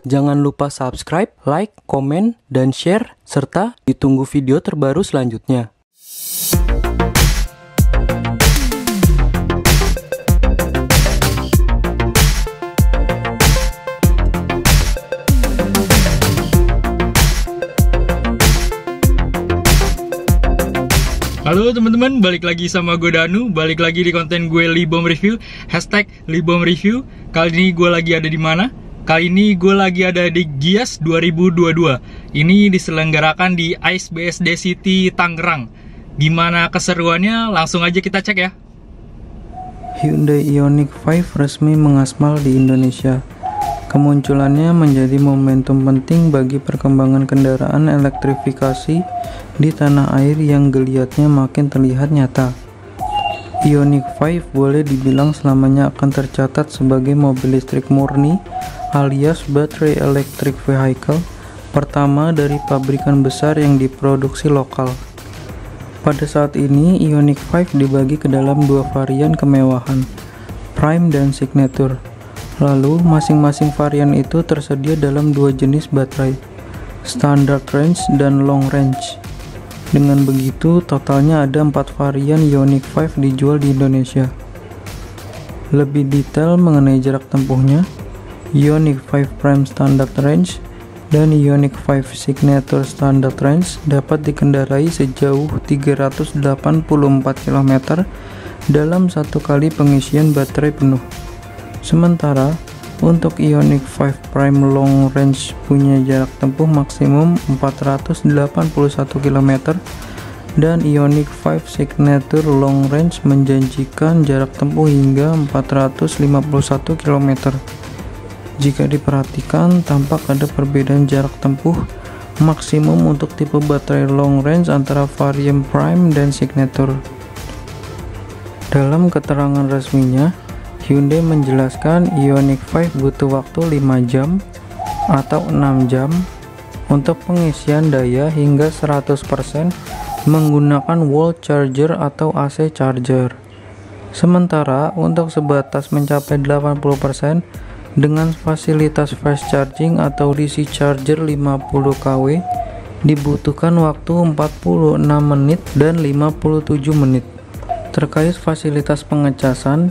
Jangan lupa subscribe, like, komen, dan share, serta ditunggu video terbaru selanjutnya. Halo teman-teman, balik lagi sama gue Danu, balik lagi di konten gue Libom Review, hashtag Libom Review. Kali ini gue lagi ada di mana? Kali ini gue lagi ada di Gias 2022. Ini diselenggarakan di ICE BSD City Tangerang. Gimana keseruannya? Langsung aja kita cek ya. Hyundai Ioniq 5 resmi mengaspal di Indonesia. Kemunculannya menjadi momentum penting bagi perkembangan kendaraan elektrifikasi di tanah air yang geliatnya makin terlihat nyata. Ioniq 5 boleh dibilang selamanya akan tercatat sebagai mobil listrik murni alias battery electric vehicle pertama dari pabrikan besar yang diproduksi lokal. Pada saat ini, Ioniq 5 dibagi ke dalam dua varian kemewahan, Prime dan Signature. Lalu, masing-masing varian itu tersedia dalam dua jenis baterai, Standard Range dan Long Range. Dengan begitu, totalnya ada 4 varian Ioniq 5 dijual di Indonesia. Lebih detail mengenai jarak tempuhnya, Ioniq 5 Prime Standard Range dan Ioniq 5 Signature Standard Range dapat dikendarai sejauh 384 km dalam satu kali pengisian baterai penuh. Sementara, untuk Ioniq 5 Prime Long Range punya jarak tempuh maksimum 481 km dan Ioniq 5 Signature Long Range menjanjikan jarak tempuh hingga 451 km. Jika diperhatikan, tampak ada perbedaan jarak tempuh maksimum untuk tipe baterai long range antara varian Prime dan Signature. Dalam keterangan resminya, Hyundai menjelaskan Ioniq 5 butuh waktu 5 jam atau 6 jam untuk pengisian daya hingga 100% menggunakan wall charger atau AC charger. Sementara untuk sebatas mencapai 80% dengan fasilitas fast charging atau DC charger 50 kW dibutuhkan waktu 46 menit dan 57 menit. Terkait fasilitas pengecasan,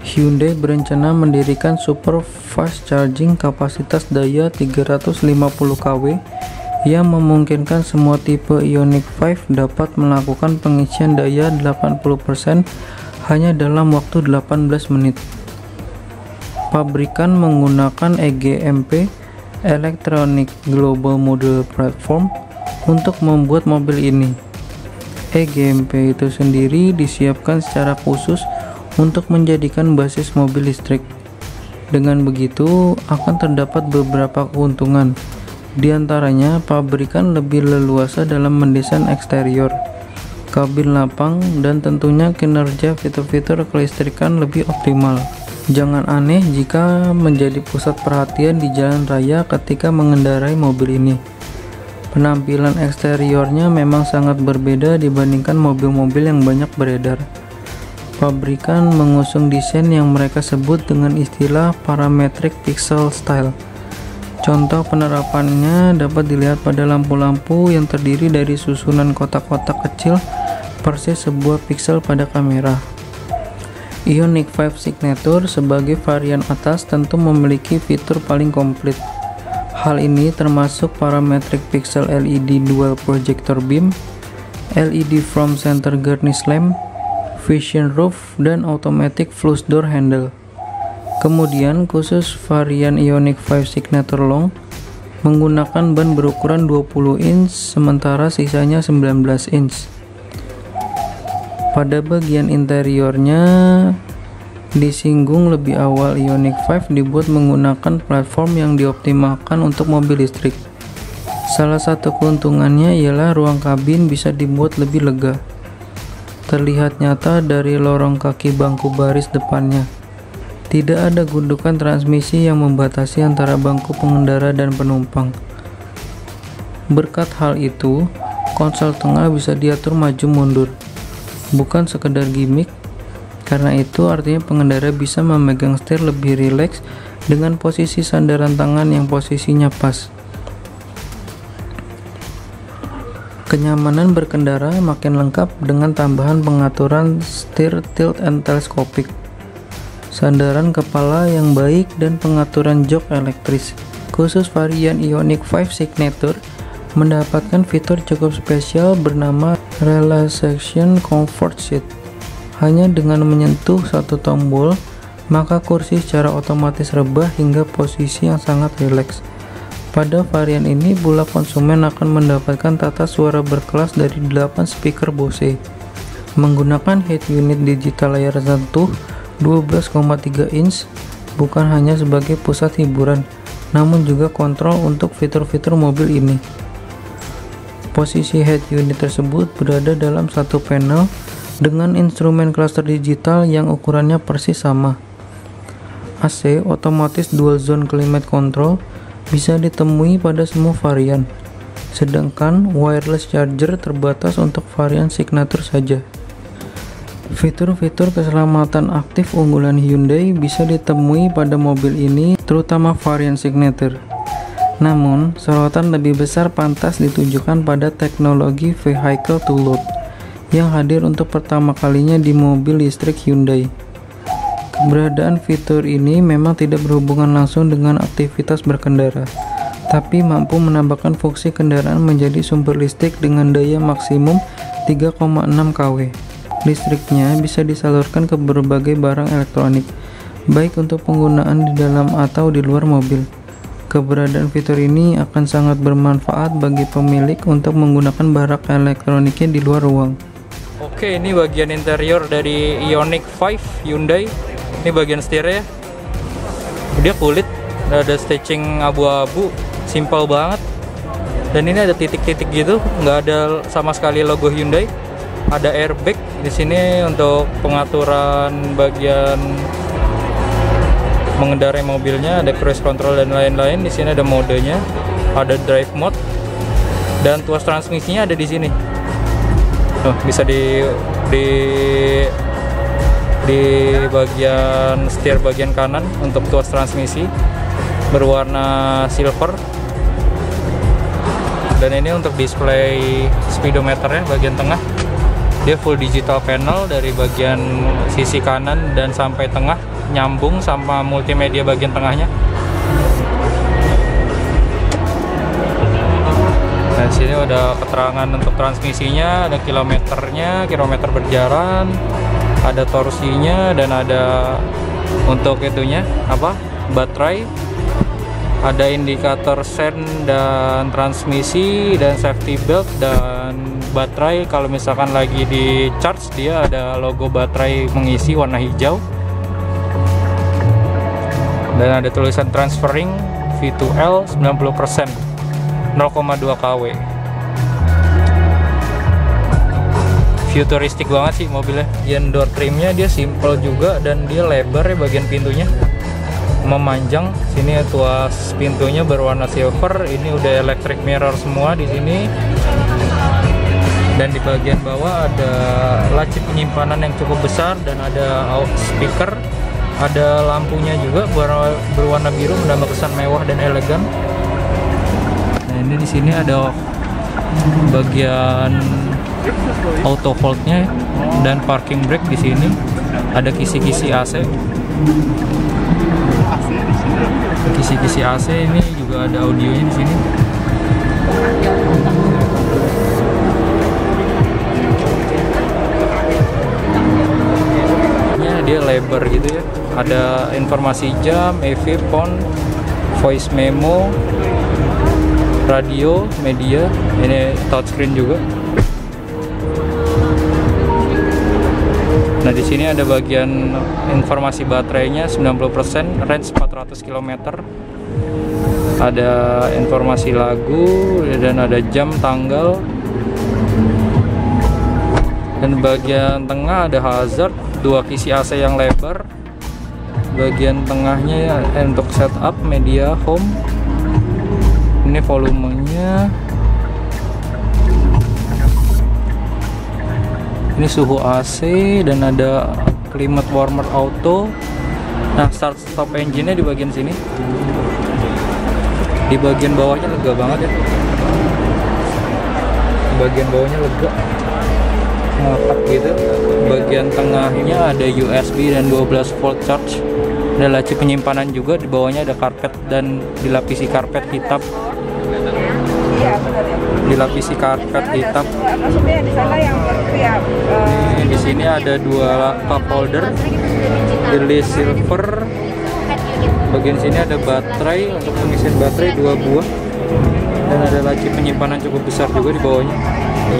Hyundai berencana mendirikan super fast charging kapasitas daya 350 kW yang memungkinkan semua tipe Ioniq 5 dapat melakukan pengisian daya 80% hanya dalam waktu 18 menit. Pabrikan menggunakan EGMP Electronic Global Model Platform untuk membuat mobil ini. EGMP itu sendiri disiapkan secara khusus untuk menjadikan basis mobil listrik. Dengan begitu, akan terdapat beberapa keuntungan. Di antaranya, pabrikan lebih leluasa dalam mendesain eksterior, kabin lapang, dan tentunya kinerja fitur-fitur kelistrikan lebih optimal. Jangan aneh jika menjadi pusat perhatian di jalan raya ketika mengendarai mobil ini. Penampilan eksteriornya memang sangat berbeda dibandingkan mobil-mobil yang banyak beredar. Pabrikan mengusung desain yang mereka sebut dengan istilah parametric pixel style. Contoh penerapannya dapat dilihat pada lampu-lampu yang terdiri dari susunan kotak-kotak kecil persis sebuah pixel pada kamera. Ioniq 5 Signature sebagai varian atas tentu memiliki fitur paling komplit. Hal ini termasuk parametric pixel LED dual projector beam, LED front center garnish lamp, vision roof, dan automatic flush door handle. Kemudian khusus varian Ioniq 5 Signature Long menggunakan ban berukuran 20 inch sementara sisanya 19 inch. Pada bagian interiornya disinggung lebih awal, Ioniq 5 dibuat menggunakan platform yang dioptimalkan untuk mobil listrik. Salah satu keuntungannya ialah ruang kabin bisa dibuat lebih lega. Terlihat nyata dari lorong kaki bangku baris depannya. Tidak ada gundukan transmisi yang membatasi antara bangku pengendara dan penumpang. Berkat hal itu, konsol tengah bisa diatur maju mundur. Bukan sekedar gimmick, Karena itu artinya pengendara bisa memegang setir lebih rileks dengan posisi sandaran tangan yang posisinya pas. Kenyamanan berkendara makin lengkap dengan tambahan pengaturan setir tilt and telescopic, sandaran kepala yang baik, dan pengaturan jok elektris. Khusus varian Ioniq 5 Signature mendapatkan fitur cukup spesial bernama Relaxation Comfort Seat. Hanya dengan menyentuh satu tombol, maka kursi secara otomatis rebah hingga posisi yang sangat rileks. Pada varian ini pula konsumen akan mendapatkan tata suara berkelas dari 8 speaker Bose. Menggunakan head unit digital layar sentuh 12,3 inch bukan hanya sebagai pusat hiburan, namun juga kontrol untuk fitur-fitur mobil ini. Posisi head unit tersebut berada dalam satu panel dengan instrumen cluster digital yang ukurannya persis sama. AC otomatis dual zone climate control bisa ditemui pada semua varian, sedangkan wireless charger terbatas untuk varian Signature saja. Fitur-fitur keselamatan aktif unggulan Hyundai bisa ditemui pada mobil ini, terutama varian Signature. Namun, sorotan lebih besar pantas ditujukan pada teknologi vehicle to load yang hadir untuk pertama kalinya di mobil listrik Hyundai. Keberadaan fitur ini memang tidak berhubungan langsung dengan aktivitas berkendara, tapi mampu menambahkan fungsi kendaraan menjadi sumber listrik dengan daya maksimum 3,6 kW. Listriknya bisa disalurkan ke berbagai barang elektronik, baik untuk penggunaan di dalam atau di luar mobil. Keberadaan fitur ini akan sangat bermanfaat bagi pemilik untuk menggunakan barang elektroniknya di luar ruang. Oke, ini bagian interior dari Ioniq 5 Hyundai. Ini bagian setirnya, dia kulit, ada stitching abu-abu, simpel banget. Dan ini ada titik-titik gitu, nggak ada sama sekali logo Hyundai. Ada airbag di sini untuk pengaturan bagian mengendarai mobilnya, ada cruise control dan lain-lain. Di sini ada modenya, ada drive mode, dan tuas transmisinya ada di sini. Bisa di bagian setir bagian kanan untuk tuas transmisi berwarna silver, dan ini untuk display speedometernya bagian tengah. Dia full digital panel dari bagian sisi kanan dan sampai tengah, nyambung sama multimedia bagian tengahnya. Nah, sini ada keterangan untuk transmisinya, ada kilometernya, kilometer berjalan, ada torsinya, dan ada untuk itunya baterai, ada indikator sen dan transmisi dan safety belt dan baterai. Kalau misalkan lagi di charge, dia ada logo baterai mengisi warna hijau, dan ada tulisan transferring V2L 90%, 0,2 kW. Futuristik banget sih mobilnya. Yang door trimnya dia simple juga, dan dia lebar ya bagian pintunya, memanjang. Sini tuas pintunya berwarna silver. Ini udah electric mirror semua di sini. Dan di bagian bawah ada laci penyimpanan yang cukup besar, dan ada speaker. Ada lampunya juga berwarna biru, menambah kesan mewah dan elegan. Nah, ini di sini ada bagian auto hold-nya dan parking brake di sini. Ada kisi-kisi AC. Kisi-kisi AC ini juga ada audionya di sini. Dia lebar gitu ya. Ada informasi jam, EV, phone, voice memo, radio, media. Ini touchscreen juga. Nah, di sini ada bagian informasi baterainya 90%, range 400 km. Ada informasi lagu, dan ada jam, tanggal. Dan bagian tengah ada hazard, 2 kisi AC yang lebar. Bagian tengahnya untuk setup media, home. Ini volumenya. Ini suhu AC, dan ada climate warmer auto. Nah, start stop engine-nya di bagian sini. Di bagian bawahnya lega banget ya. Bagian bawahnya lega, ngangkat gitu. Bagian tengahnya ada USB dan 12 volt charge. Ada laci penyimpanan juga. Di bawahnya ada karpet dan dilapisi karpet hitam. Dilapisi karpet hitam. Di sini ada dua cup holder, release silver. Bagian sini ada baterai untuk pengisian baterai 2 buah. Dan ada laci penyimpanan cukup besar juga di bawahnya.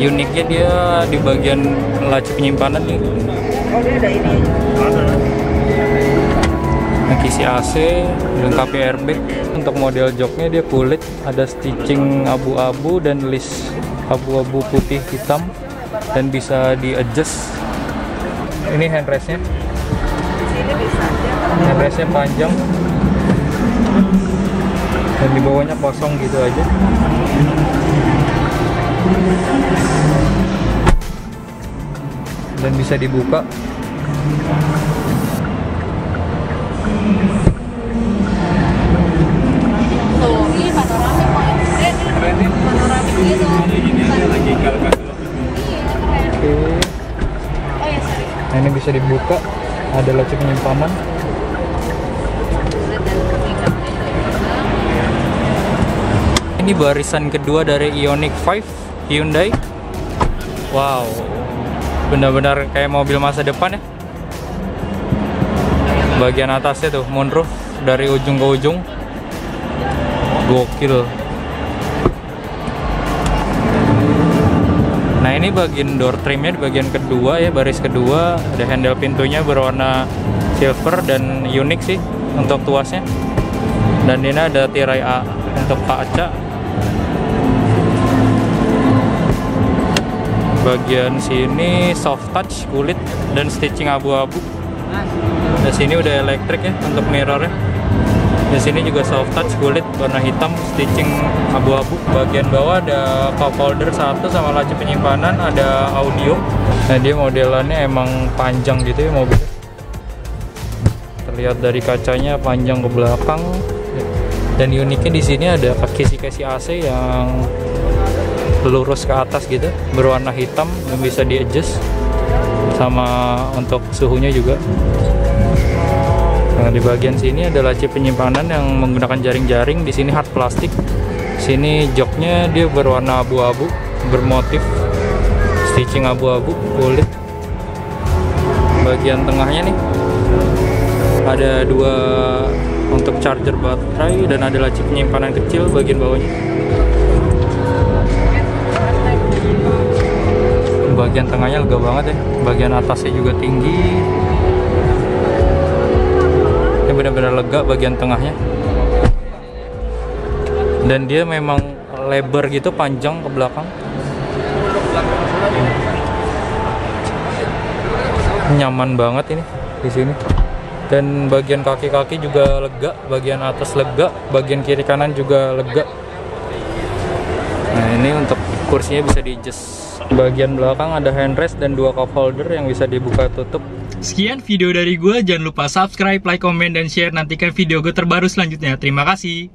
Uniknya dia di bagian laci penyimpanan nih. Oh, dia ada ini. Kisi AC, dilengkapi airbag. Untuk model joknya dia kulit, ada stitching abu-abu dan list abu-abu putih hitam, dan bisa di adjust. Ini handrestnya. Handrestnya panjang. Dan di bawahnya kosong gitu aja. Dan bisa dibuka. Tuh, ini panoramik kok. Ini panoramik gitu. Ini ada lagi kalkulator. Oke. Oh ya, sorry. Nah, ini bisa dibuka. Ada laci penyimpanan. Ini barisan kedua dari Ioniq 5 Hyundai. Wow, benar-benar kayak mobil masa depan ya. Bagian atasnya tuh moonroof dari ujung ke ujung, gokil. Nah, ini bagian door trimnya di bagian kedua ya, baris kedua. Ada handle pintunya berwarna silver dan unik sih untuk tuasnya. Dan ini ada tirai A untuk kaca. Bagian sini soft touch kulit dan stitching abu-abu. Di sini udah elektrik ya untuk mirrornya. Di sini juga soft touch kulit warna hitam, stitching abu-abu. Bagian bawah ada cup holder 1 sama laci penyimpanan, ada audio. Nah, dia modelannya emang panjang gitu ya mobilnya. Terlihat dari kacanya panjang ke belakang. Dan uniknya di sini ada kisi-kisi AC yang lurus ke atas gitu, berwarna hitam dan bisa di adjust, sama untuk suhunya juga. Nah, di bagian sini ada laci penyimpanan yang menggunakan jaring-jaring. Di sini hard plastik. Sini joknya dia berwarna abu-abu, bermotif stitching abu-abu kulit. Bagian tengahnya nih ada dua untuk charger baterai dan ada laci penyimpanan kecil bagian bawahnya. Bagian tengahnya lega banget ya, bagian atasnya juga tinggi. Ini benar-benar lega bagian tengahnya. Dan dia memang lebar gitu, panjang ke belakang. Nyaman banget ini di sini. Dan bagian kaki-kaki juga lega, bagian atas lega, bagian kiri kanan juga lega. Nah, ini untuk kursinya bisa di-adjust. Bagian belakang ada handrest dan 2 cup holder yang bisa dibuka tutup. Sekian video dari gue, jangan lupa subscribe, like, komen, dan share. Nantikan video gue terbaru selanjutnya. Terima kasih.